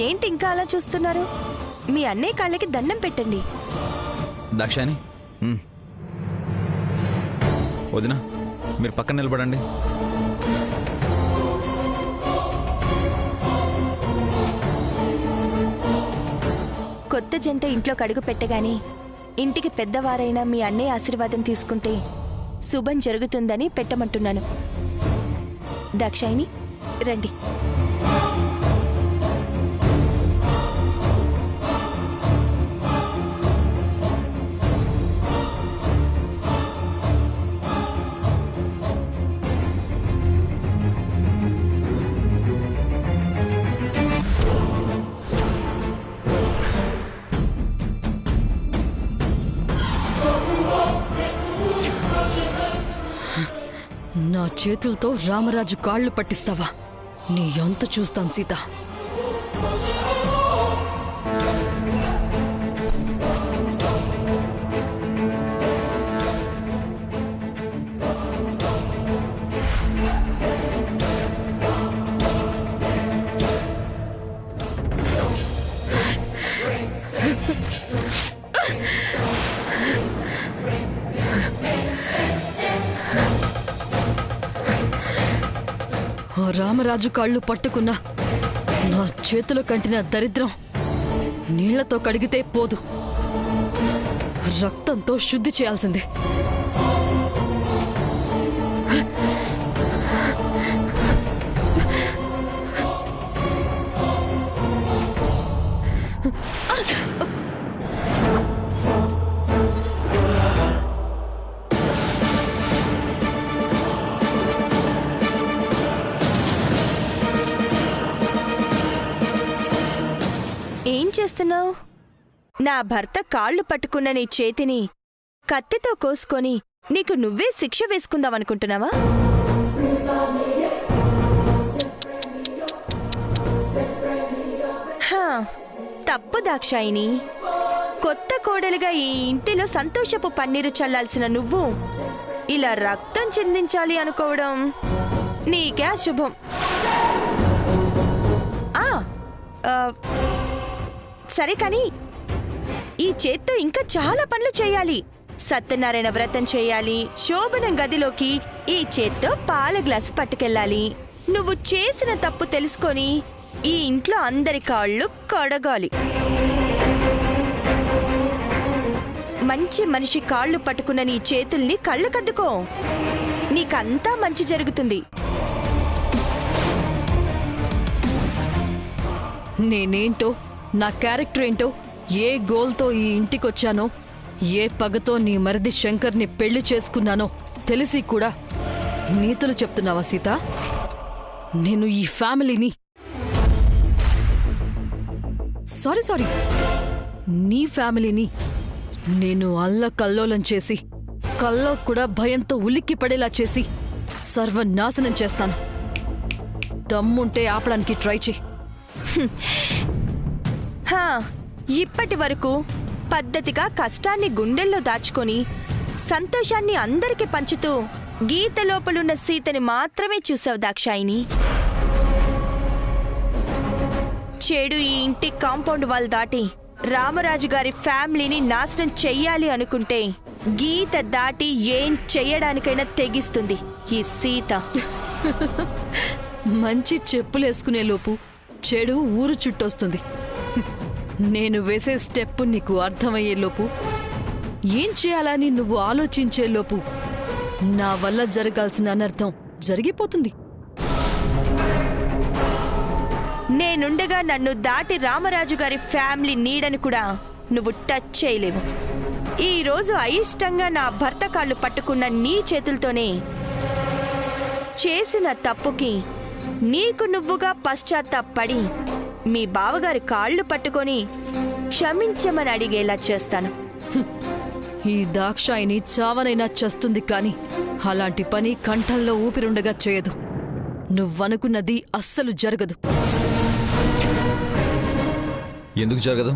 ఏంటి ఇంకా అలా చూస్తున్నారు? మీ అన్నయ్య కాళ్ళకి దండం పెట్టండి. దాక్షాయణి, వదినా మీరు పక్కన నిలబడండి. కొత్త జంట ఇంట్లో కడుగు పెట్టగానే ఇంటికి పెద్దవారైనా మీ అన్నయ్య ఆశీర్వాదం తీసుకుంటే శుభం జరుగుతుందని పెట్టమంటున్నాను. దాక్షాయిని రండి. నా చేతులతో రామరాజు కాళ్ళు పట్టిస్తావా? నీ అంత చూస్తాను సీత. రామరాజు కాళ్ళు పట్టుకున్నా నా చేతులు కంటిన దరిద్రం నీళ్లతో కడిగితే పోదు, రక్తంతో శుద్ధి చేయాల్సిందే. ఏం చేస్తున్నావు? నా భర్త కాళ్ళు పట్టుకున్న నీ చేతిని కత్తితో కోసుకొని నీకు నువ్వే శిక్ష వేసుకుందామనుకుంటున్నావా? తప్పు దాక్షాయిని. కొత్త కోడలుగా ఈ ఇంటిలో సంతోషపు పన్నీరు చల్లాల్సిన నువ్వు ఇలా రక్తం చిందించాలి అనుకోవడం నీకే అశుభం. సరే కానీ ఈ చేత్తో ఇంకా చాలా పనులు చేయాలి. సత్యనారాయణ వ్రతం చేయాలి. శోభనం గదిలోకి ఈ చేత్తో పాల గ్లాసు పట్టుకెళ్ళాలి. నువ్వు చేసిన తప్పు తెలుసుకొని ఈ ఇంట్లో అందరి కాళ్ళు కడగాలి. మంచి మనిషి కాళ్ళు పట్టుకున్న నీ చేతుల్ని కళ్ళకద్దుకో. నీకంతా మంచి జరుగుతుంది. నేనేంటో, నా క్యారెక్టర్ ఏంటో, ఏ గోల్తో ఈ ఇంటికొచ్చానో, ఏ పగతో నీ మరిది శంకర్ని పెళ్లి చేసుకున్నానో తెలిసి కూడా నీతులు చెప్తున్నావా సీత? నేను ఈ ఫ్యామిలీని సారీ నీ ఫ్యామిలీని నేను అల్లకల్లోలం చేసి, కల్లో కూడా భయంతో ఉలిక్కి పడేలా చేసి సర్వనాశనం చేస్తాను. దమ్ముంటే ఆపడానికి ట్రై చేయి. ఇప్పటి వరకు పద్ధతిగా కష్టాన్ని గుండెల్లో దాచుకొని సంతోషాన్ని అందరికి పంచుతూ గీత లోపలున్న సీతని మాత్రమే చూసావు దాక్షాయిని. చెడు ఈ ఇంటి కాంపౌండ్ వాల్ దాటి రామరాజు గారి ఫ్యామిలీని నాశనం చెయ్యాలి అనుకుంటే గీత దాటి ఏం చెయ్యడానికైనా తెగిస్తుంది ఈ సీత. మంచి చెప్పులేసుకునే లోపు చెడు ఊరు చుట్టొస్తుంది. నేను వేసే స్టెప్ నీకు అర్థమయ్యేలోపు, ఏం చేయాలని నువ్వు ఆలోచించేలోపు నా వల్ల జరగాల్సిన అనర్థం జరిగిపోతుంది. నేనుండగా నన్ను దాటి రామరాజు గారి ఫ్యామిలీ నీడని కూడా నువ్వు టచ్ చేయలేవు. ఈరోజు అయిష్టంగా నా భర్త కాళ్ళు పట్టుకున్న నీ చేతులతోనే చేసిన తప్పుకి నీకు నువ్వుగా పశ్చాత్తాపడి మీ బావగారి కాళ్ళు పట్టుకొని క్షమించమని అడిగేలా చేస్తాను. ఈ దాక్షాయిని చావనైనా చేస్తుంది, కానీ అలాంటి పని కంఠంలో ఊపిరుండగా చేయదు. నువ్వనుకున్నది అస్సలు జరగదు. ఎందుకు జరగదు?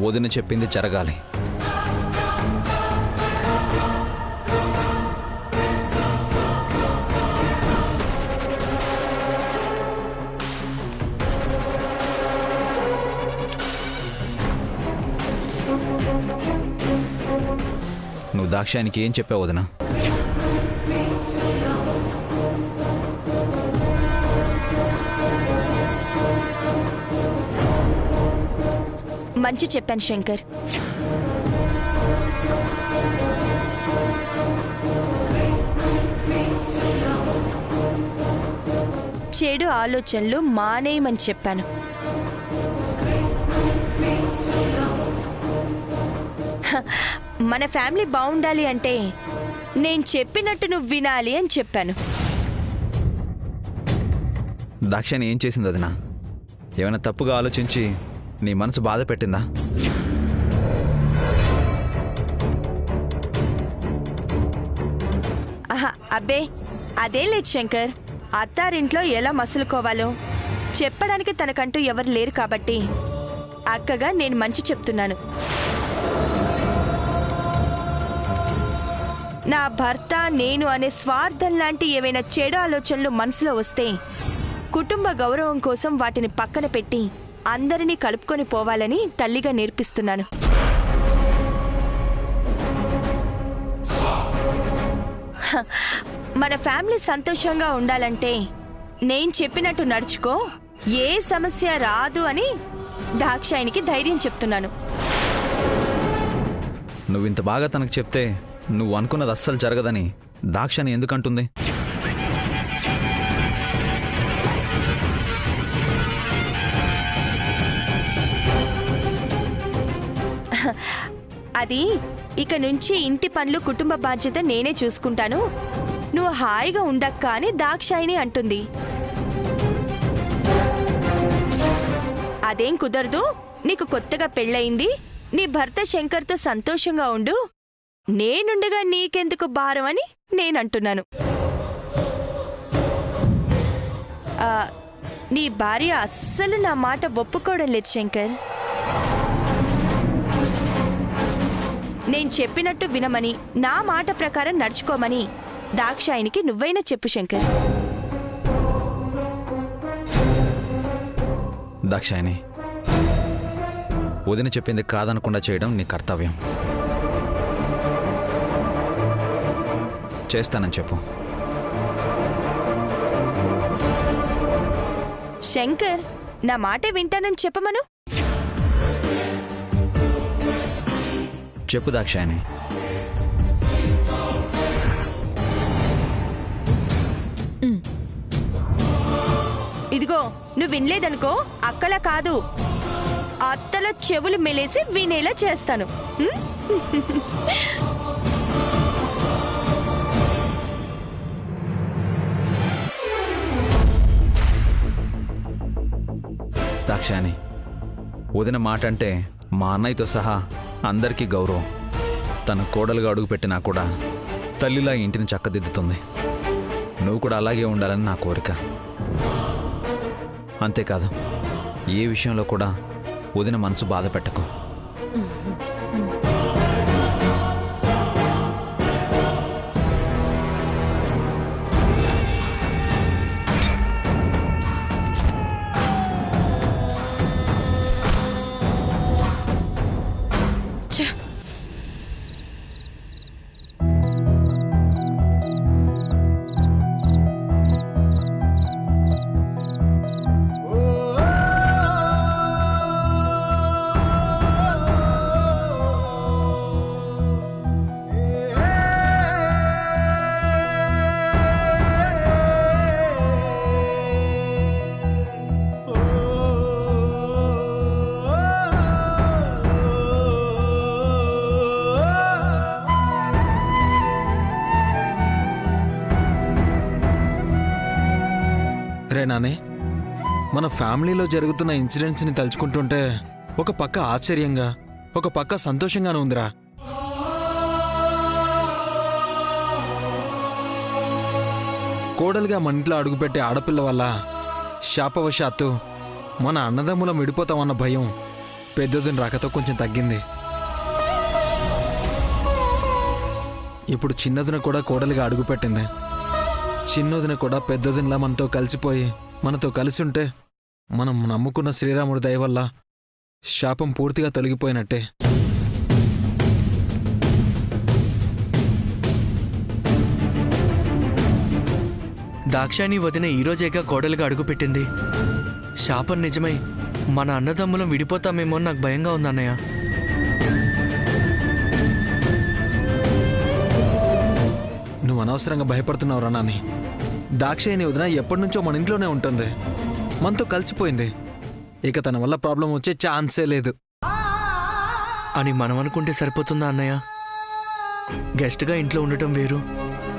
వదిన చెప్పింది జరగాలి. నువ్వు దాక్షానికి ఏం చెప్పావు వదినా? మంచి చెప్పాను శంకర్. చెడు ఆలోచనలు మానేయమని చెప్పాను. మన ఫ్యామిలీ బాగుండాలి అంటే నేను చెప్పినట్టు నువ్వు వినాలి అని చెప్పాను. దాక్షాని ఏం చేసింది వదినా? ఏమైనా తప్పుగా ఆలోచించి నీ మనసు బాధ పెట్టిందా? ఆహా, అబ్బే అదేం లేదు శంకర్. అత్తారింట్లో ఎలా మసులుకోవాలో చెప్పడానికి తనకంటూ ఎవరు లేరు కాబట్టి అక్కగా నేను మంచి చెప్తున్నాను. నా భర్త నేను అనే స్వార్థం లాంటి ఏవైనా చెడు ఆలోచనలు మనసులో వస్తే కుటుంబ గౌరవం కోసం వాటిని పక్కన పెట్టి అందరినీ కలుపుకొని పోవాలని తల్లిగా నేర్పిస్తున్నాను. మన ఫ్యామిలీ సంతోషంగా ఉండాలంటే నేను చెప్పినట్టు నడుచుకో, ఏ సమస్య రాదు అని దాక్షాయినికి ధైర్యం చెప్తున్నాను. నువ్వు ఇంత బాగా తనకు చెప్తే నువ్వు అనుకున్నది అస్సలు జరగదని దాక్షాని ఎందుకంటుంది? అది ఇక నుంచి ఇంటి పనులు కుటుంబ బాధ్యత నేనే చూసుకుంటాను, నువ్వు హాయిగా ఉండక్క అని దాక్షాయిని అంటుంది. అదేం కుదరదు, నీకు కొత్తగా పెళ్ళయింది, నీ భర్త శంకర్తో సంతోషంగా ఉండు, నేనుండగా నీకెందుకు భారం అని నేనంటున్నాను. నీ భార్య అస్సలు నా మాట ఒప్పుకోవడం లేదు శంకర్. నేను చెప్పినట్టు వినమని, నా మాట ప్రకారం నడుచుకోమని దాక్షాయినికి నువ్వైనా చెప్పు శంకర్. దాక్షాయిని, వదిన చెప్పింది కాదనకుండా చేయడం నీ కర్తవ్యం. చేస్తానని చెప్పు. శంకర్, నా మాట వింటానని చెప్పమను. చెప్పు దాక్షాయిని. ఇదిగో, నువ్వు వినలేదనుకో అక్కలా కాదు, అత్తల చెవులు మెలేసి వినేలా చేస్తాను. దాక్షాయిని, వదిన మాట అంటే మా అన్నయ్యతో సహా అందరికీ గౌరవం. తన కోడలుగా అడుగుపెట్టినా కూడా తల్లిలా ఇంటిని చక్కదిద్దుతుంది. నువ్వు కూడా అలాగే ఉండాలని నా కోరిక. అంతేకాదు, ఏ విషయంలో కూడా వదిన మనసు బాధ పెట్టకు. రే నానే, మన ఫ్యామిలీలో జరుగుతున్న ఇన్సిడెంట్స్ని తలుచుకుంటుంటే ఒక పక్క ఆశ్చర్యంగా, ఒక పక్క సంతోషంగానే ఉందిరా. కోడలుగా మన ఇంట్లో అడుగుపెట్టే ఆడపిల్ల వల్ల శాపవశాత్తు మన అన్నదమ్ములం విడిపోతామన్న భయం పెద్దదిన రాకతో కొంచెం తగ్గింది. ఇప్పుడు చిన్నదిన కూడా కోడలిగా అడుగుపెట్టింది. చిన్నదిన కూడా పెద్దదినలా మనతో కలిసిపోయి మనతో కలిసి ఉంటే మనం నమ్ముకున్న శ్రీరాముడి దయ వల్ల శాపం పూర్తిగా తొలగిపోయినట్టే. దాక్షాయణి వదిన ఈరోజేగా కోడలుగా అడుగుపెట్టింది. శాపం నిజమై మన అన్నదమ్ములం విడిపోతామేమో నాకు భయంగా ఉందన్నయ్య. నువ్వు అనవసరంగా భయపడుతున్నావురా నాని. దాక్షాయణి వదిన ఎప్పటి నుంచో మన ఇంట్లోనే ఉంటుంది, మనతో కలిసిపోయింది. ఇక తన వల్ల ప్రాబ్లం వచ్చే ఛాన్సే లేదు అని మనం అనుకుంటే సరిపోతుందా అన్నయ్య? గెస్ట్గా ఇంట్లో ఉండటం వేరు,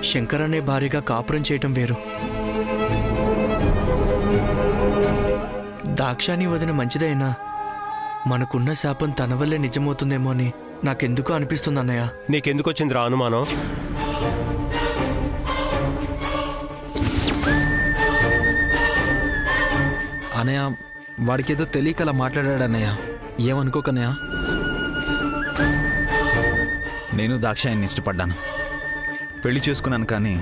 శంకర్ అనే భార్యగా కాపురం చేయటం వేరు. దాక్షాయణి వదిన మంచిదైనా మనకున్న శాపం తన వల్లే నిజమవుతుందేమో అని నాకెందుకో అనిపిస్తుంది అన్నయ్య. నీకెందుకు వచ్చిందిరా అనుమానం? అనయ్య, వాడికేదో తెలియక అలా మాట్లాడాడన్నయ్య, ఏమనుకోకన్నయ్య. నేను దాక్షాయిని ఇష్టపడ్డాను, పెళ్లి చేసుకున్నాను. కానీ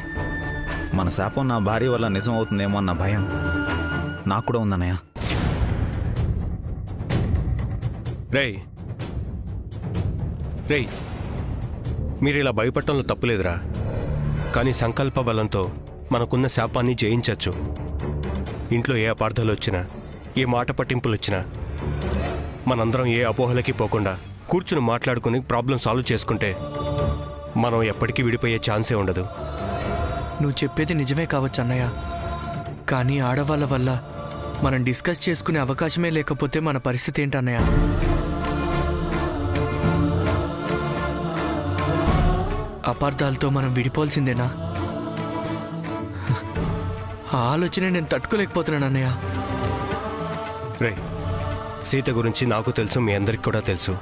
మన శాపం నా భార్య వల్ల నిజం అవుతుందేమో అన్న భయం నాకు కూడా ఉందన్నయ్య. రేయ్ రేయ్, మీరు ఇలా భయపడటంలో తప్పులేదురా. కానీ సంకల్ప బలంతో మనకున్న శాపాన్ని జయించవచ్చు. ఇంట్లో ఏ అపార్థాలు వచ్చినా, ఏ మాట పట్టింపులు వచ్చినా మనందరం ఏ అపోహలకి పోకుండా కూర్చుని మాట్లాడుకుని ప్రాబ్లం సాల్వ్ చేసుకుంటే మనం ఎప్పటికీ విడిపోయే ఛాన్సే ఉండదు. నువ్వు చెప్పేది నిజమే కావచ్చు అన్నయ్య, కానీ ఆడవాళ్ళ వల్ల మనం డిస్కస్ చేసుకునే అవకాశమే లేకపోతే మన పరిస్థితి ఏంటన్నయ్య? అపార్థాలతో మనం విడిపోవాల్సిందేనా? ఆ ఆలోచన నేను తట్టుకోలేకపోతున్నాను అన్నయ్య. రేయ్, సీత గురించి నాకు తెలుసు, మీ అందరికి కూడా తెలుసు.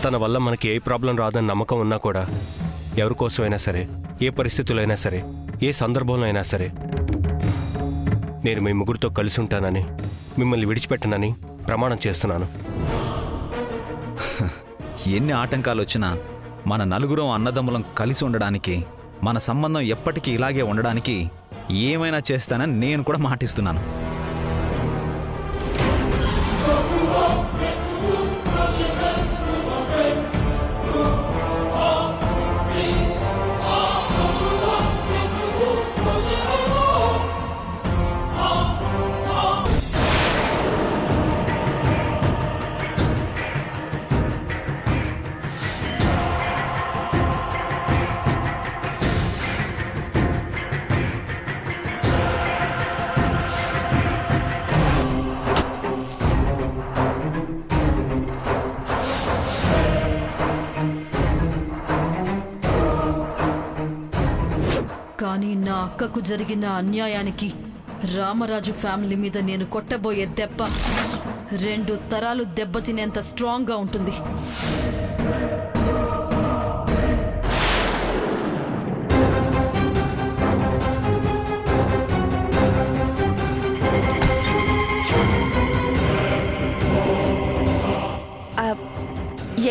తన వల్ల మనకి ఏ ప్రాబ్లం రాదని నమ్మకం ఉన్నా కూడా ఎవరి కోసమైనా సరే, ఏ పరిస్థితుల్లో అయినా సరే, ఏ సందర్భంలో అయినా సరే నేను మీ ముగ్గురితో కలిసి ఉంటానని, మిమ్మల్ని విడిచిపెట్టనని ప్రమాణం చేస్తున్నాను. ఎన్ని ఆటంకాలు వచ్చినా మన నలుగురం అన్నదమ్ములం కలిసి ఉండడానికి, మన సంబంధం ఎప్పటికీ ఇలాగే ఉండడానికి ఏమైనా చేస్తానని నేను కూడా మాటిస్తున్నాను. కానీ నా అక్కకు జరిగిన అన్యాయానికి రామరాజు ఫ్యామిలీ మీద నేను కొట్టబోయే దెబ్బ 2 తరాలు దెబ్బతినేంత స్ట్రాంగ్గా ఉంటుంది.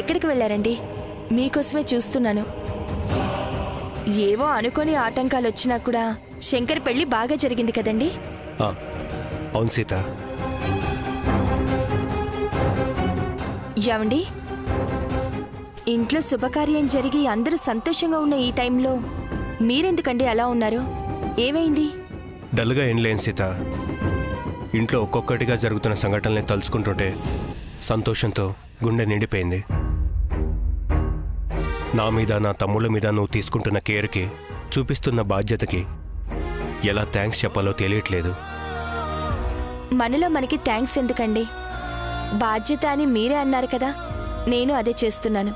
ఎక్కడికి వెళ్ళారండి? మీకోసమే చూస్తున్నాను. ఏవో అనుకోని ఆటంకాలు వచ్చినా కూడా శంకర్ పెళ్లి బాగా జరిగింది కదండి? అవును సీత. ఏమండి, ఇంట్లో శుభకార్యం జరిగి అందరూ సంతోషంగా ఉన్న ఈ టైంలో మీరెందుకండి అలా ఉన్నారు? ఏమైంది? డల్గా ఏం లేని సీత. ఇంట్లో ఒక్కొక్కటిగా జరుగుతున్న సంఘటనల్ని తలుచుకుంటుంటే సంతోషంతో గుండె నిండిపోయింది. నా మీద, నా తమ్ముళ్ళ మీద నువ్వు తీసుకుంటున్న కేర్కి, చూపిస్తున్న బాధ్యతకి ఎలా థ్యాంక్స్ చెప్పాలో తెలియట్లేదు. మనలో మనకి థ్యాంక్స్ ఎందుకండి? బాధ్యత అని మీరే అన్నారు కదా, నేను అదే చేస్తున్నాను.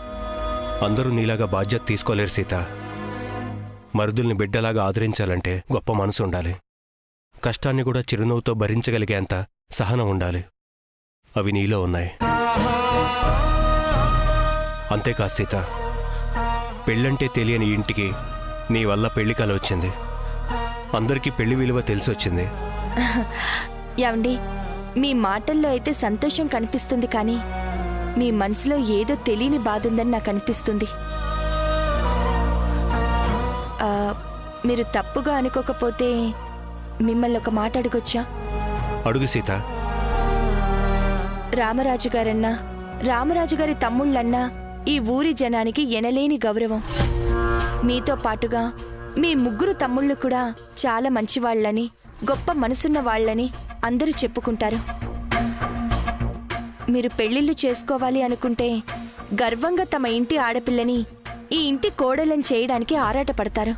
అందరూ నీలాగా బాధ్యత తీసుకోలేరు సీత. మరుదుల్ని బిడ్డలాగా ఆదరించాలంటే గొప్ప మనసు ఉండాలి. కష్టాన్ని కూడా చిరునవ్వుతో భరించగలిగేంత సహనం ఉండాలి. అవి నీలో ఉన్నాయి. అంతేకాదు సీత, పెళ్ళంటే తెలియని ఇంటికి నీ వల్ల పెళ్లి కల వచ్చింది. అందరికీ పెళ్లి విలువ తెలిసొచ్చింది. ఏమండి, మీ మాటల్లో అయితే సంతోషం కనిపిస్తుంది, కానీ మీ మనసులో ఏదో తెలియని బాధ ఉందని నాకు అనిపిస్తుంది. మీరు తప్పుగా అనుకోకపోతే మిమ్మల్ని ఒక మాట అడగొచ్చా? అడుగు సీత. రామరాజు గారన్నా, రామరాజు గారి తమ్ముళ్ళన్నా ఈ ఊరి జనానికి ఎనలేని గౌరవం. మీతో పాటుగా మీ ముగ్గురు తమ్ముళ్ళు కూడా చాలా మంచివాళ్లని, గొప్ప మనసున్న వాళ్ళని అందరూ చెప్పుకుంటారు. మీరు పెళ్లిళ్ళు చేసుకోవాలి అనుకుంటే గర్వంగా తమ ఇంటి ఆడపిల్లని ఈ ఇంటి కోడలని చేయడానికి ఆరాటపడతారు.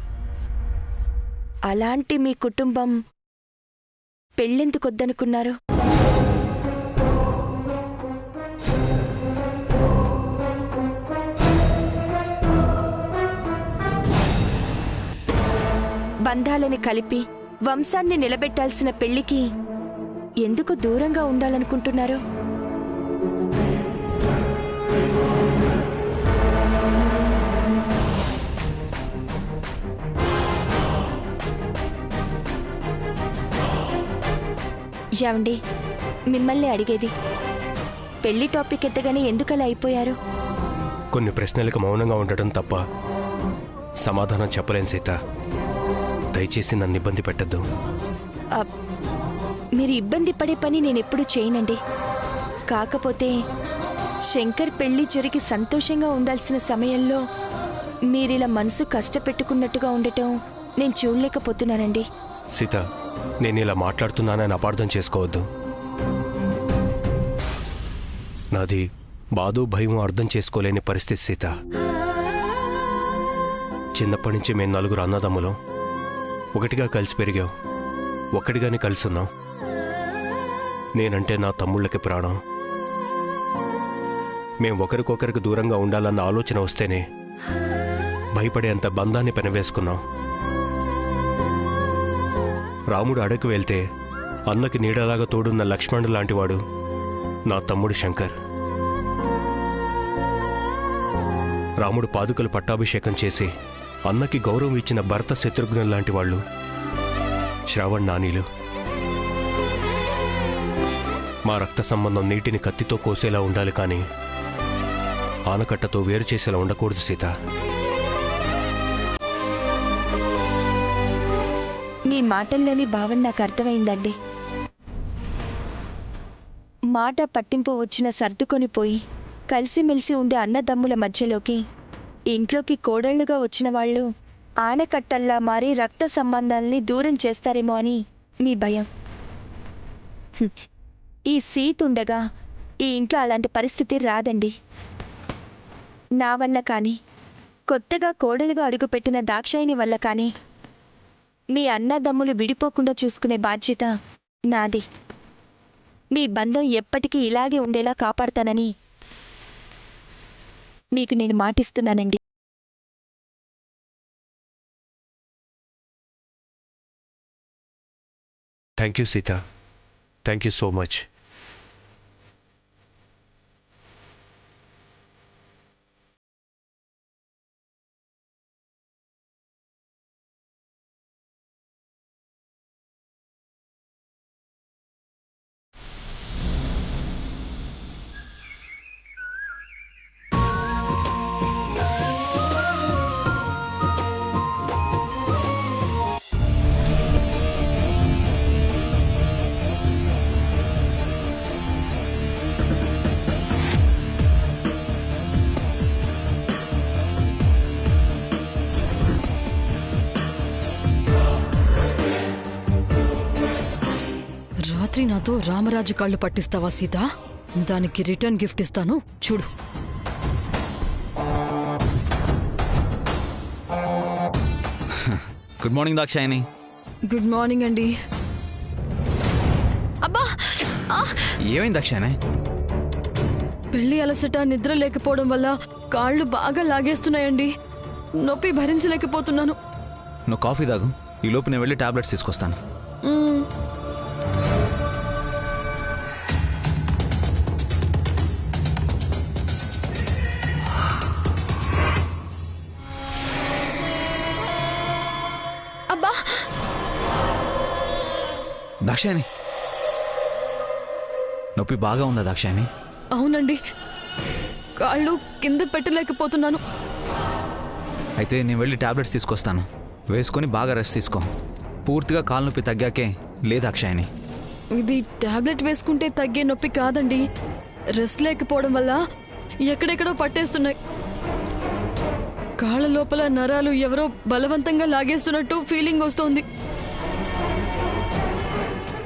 అలాంటి మీ కుటుంబం పెళ్ళెందుకొద్దనుకున్నారు? బంధాలని కలిపి వంశాన్ని నిలబెట్టాల్సిన పెళ్లికి ఎందుకు దూరంగా ఉండాలనుకుంటున్నారు? ఏమండి, మిమ్మల్ని అడిగేది, పెళ్లి టాపిక్ ఎత్తగానే ఎందుకలా అయిపోయారు? కొన్ని ప్రశ్నలకు మౌనంగా ఉండటం తప్ప సమాధానం చెప్పలేను సీత. దయచేసి నన్ను ఇబ్బంది పెట్టద్దు. మీరు ఇబ్బంది పడే పని నేనెప్పుడు చేయనండి. కాకపోతే శంకర్ పెళ్లి జరిగి సంతోషంగా ఉండాల్సిన సమయంలో మీరిలా మనసు కష్టపెట్టుకున్నట్టుగా ఉండటం నేను చూడలేకపోతున్నానండి. సీత, నేను ఇలా మాట్లాడుతున్నానని అపార్థం చేసుకోవద్దు. నాది బాధో భయం అర్థం చేసుకోలేని పరిస్థితి సీత. చిన్నప్పటి నుంచి మేము నలుగురు అన్నదమ్ములం. ఒకటిగా కలిసి పెరిగాం, ఒక్కడిగానే కలుసున్నాం. నేనంటే నా తమ్ముళ్ళకి ప్రాణం. మేం ఒకరికొకరికి దూరంగా ఉండాలన్న ఆలోచన వస్తేనే భయపడేంత బంధాన్ని పెనవేసుకున్నాం. రాముడు అడవికి వెళ్తే అన్నకి నీడలాగా తోడున్న లక్ష్మణుడు లాంటివాడు నా తమ్ముడు శంకర్. రాముడు పాదుకలు పట్టాభిషేకం చేసి అన్నకి గౌరవం ఇచ్చిన భరత శత్రుఘ్నులు లాంటి వాళ్ళు శ్రావణ్ నానీలు. మా రక్త సంబంధం నీటిని కత్తితో కోసేలా ఉండాలి, కానీ ఆనకట్టతో వేరు చేసేలా ఉండకూడదు సీత. మీ మాటల్లోని భావన నాకు అర్థమైందండి. మాట పట్టింపు వచ్చిన సర్దుకొని పోయి కలిసిమెలిసి ఉండే అన్నదమ్ముల మధ్యలోకి ఇంట్లోకి కోడళ్లుగా వచ్చిన వాళ్ళు ఆనకట్టల్లా మారి రక్త సంబంధాలని దూరం చేస్తారేమో అని మీ భయం. ఈ సీత ఉండగా ఈ ఇంట్లో అలాంటి పరిస్థితి రాదండి. నా వల్ల కానీ, కొత్తగా కోడలుగా అడుగుపెట్టిన దాక్షాయిని వల్ల కానీ మీ అన్నదమ్ములు విడిపోకుండా చూసుకునే బాధ్యత నాది. మీ బంధం ఎప్పటికీ ఇలాగే ఉండేలా కాపాడతానని మీకు నేను మాటిస్తున్నానండి. Thank you Sita, thank you so much. రాత్రి నాతో రామరాజు కాళ్ళు పట్టిస్తావా సీత? దానికి రిటర్న్ గిఫ్ట్ ఇస్తాను, చూడు. Good morning Dakshayani. Good morning అండి. అబ్బా, ఏమైంది దాక్షాయిని? పెళ్లి అలసట, నిద్ర లేకపోవడం వల్ల కాళ్ళు బాగా లాగేస్తున్నాయండి. నొప్పి భరించలేకపోతున్నాను. నువ్వు కాఫీ తాగు, ఈ లోపు నేను వెళ్ళి టాబ్లెట్స్ తీసుకొస్తాను. అబ్బా, దాక్షాయిని, నొప్పి బాగా ఉందా దాక్షాయిని? అవునండి, కాళ్ళు కింద పెట్టలేకపోతున్నాను. అయితే నేను వెళ్ళి టాబ్లెట్స్ తీసుకొస్తాను, వేసుకొని బాగా రెస్ట్ తీసుకో. పూర్తిగా కాలు నొప్పి తగ్గాకే లేదు దాక్షాయిని. ఇది టాబ్లెట్ వేసుకుంటే తగ్గే నొప్పి కాదండి. రెస్ట్ లేకపోవడం వల్ల ఎక్కడెక్కడో పట్టేస్తున్నాయి. కాళ్ళ లోపల నరాలు ఎవరో బలవంతంగా లాగేస్తున్నట్టు ఫీలింగ్ వస్తోంది.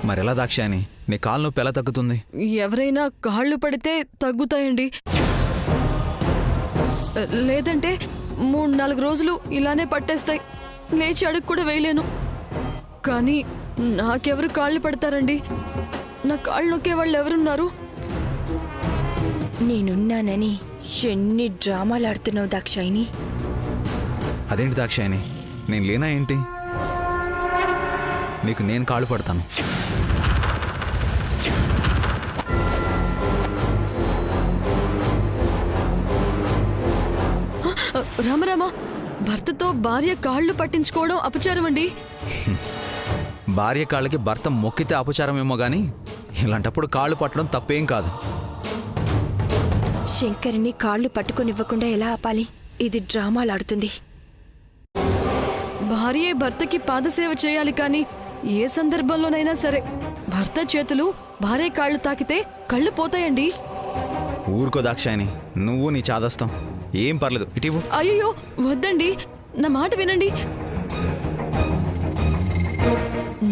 మరెలా దాక్షాయని? నీ కాలు నొప్పి ఎలా తగ్గుతుంది? ఎవరైనా కాళ్ళు పడితే తగ్గుతాయండి, లేదంటే 3-4 రోజులు ఇలానే పట్టేస్తాయి. లేచి అడుగు కూడా వేయలేను. కానీ నాకెవరు కాళ్ళు పడతారండి? నా కాళ్ళు నొక్కే వాళ్ళు ఎవరున్నారు? నేనున్నానని ఎన్ని డ్రామాలు ఆడుతున్నావు దాక్షాయిని. అదేంటి దాక్షాయని, నేను లేనా ఏంటి? నీకు నేను కాళ్ళు పడతాను. రామరామ, భర్తతో భార్య కాళ్ళు పట్టించుకోవడం అపచారం అండి. భార్య కాళ్ళకి భర్త మొక్కితే అపచారమేమో గాని ఇలాంటప్పుడు కాళ్ళు పట్టడం తప్పేం కాదు. శంకర్ని కాళ్ళు పట్టుకొనివ్వకుండా ఎలా ఆపాలి? ఇది డ్రామాలు ఆడుతుంది. భార్యే భర్తకి పాదసేవ చేయాలి, కానీ ఏ సందర్భంలోనైనా సరే భర్త చేతులు భార్య కాళ్ళు తాకితే కళ్ళు పోతాయండి. ఊరుకో దాక్షాయని, నువ్వు నీ చాదస్తాం. ఏం పర్లేదు, ఇటీవు. అయ్యో వద్దండి, నా మాట వినండి.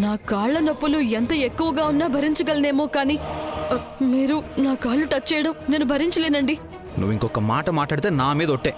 నా కాళ్ళ నొప్పులు ఎంత ఎక్కువగా ఉన్నా భరించగలనేమో, కానీ మీరు నా కాళ్ళు టచ్ చేయడం నేను భరించలేనండి. నువ్వు ఇంకొక మాట మాట్లాడితే నా మీద ఒట్టే.